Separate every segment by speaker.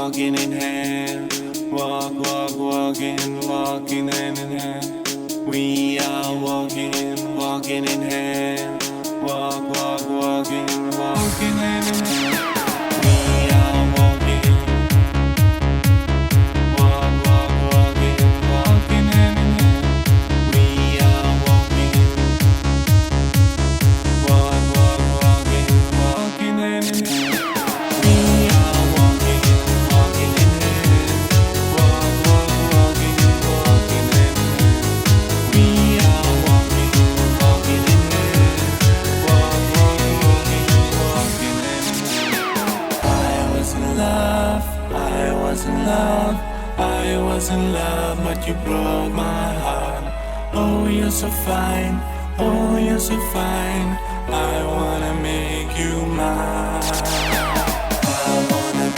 Speaker 1: walking in hand. Walking hand in hand. We are walking in hand. Walking hand in hand. We are walking hand in hand. We are walking hand in hand. We are walking in hand. Walking hand in hand. We are walking in hand. Walking hand in hand. I was in love, I was in love, but you broke my heart. Oh, you're so fine, oh, you're so fine. I wanna make you mine. I wanna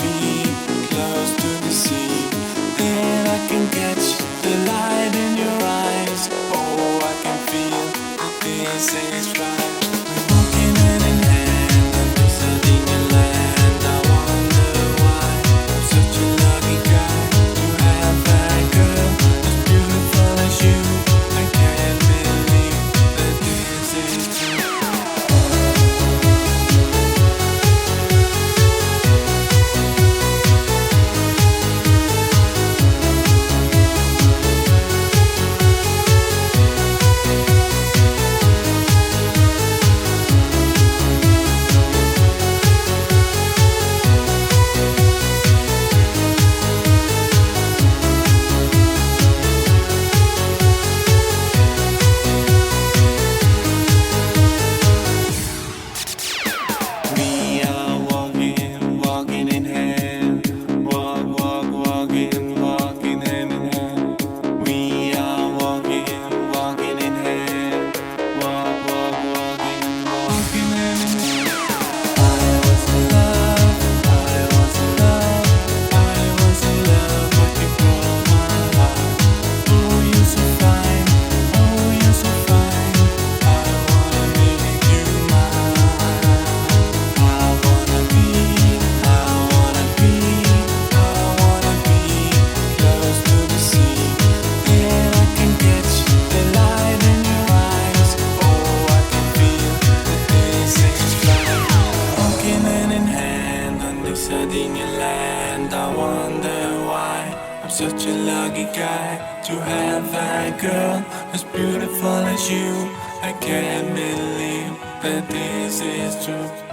Speaker 1: be close to the sea. Then I can catch the light in your eyes. Oh, I can feel that this is right. We're walking hand in hand on this Sardinian land. I wonder why I'm such a lucky guy to have that girl as beautiful as you. I can't believe that this is true. We are walking in hand. Walking hand in hand. We are walking in hand. Walking hand in hand. I was in love, but you broke my heart. Oh, you're so fine, oh, you're so fine. I wanna make you mine. I wanna be close to the sea. Then I can catch the light in your eyes. Oh, I can feel that this is right. Walking hand in hand on this Sardinian land. I wonder why I'm such a lucky guy to have that girl as beautiful as you. I can't believe that this is true.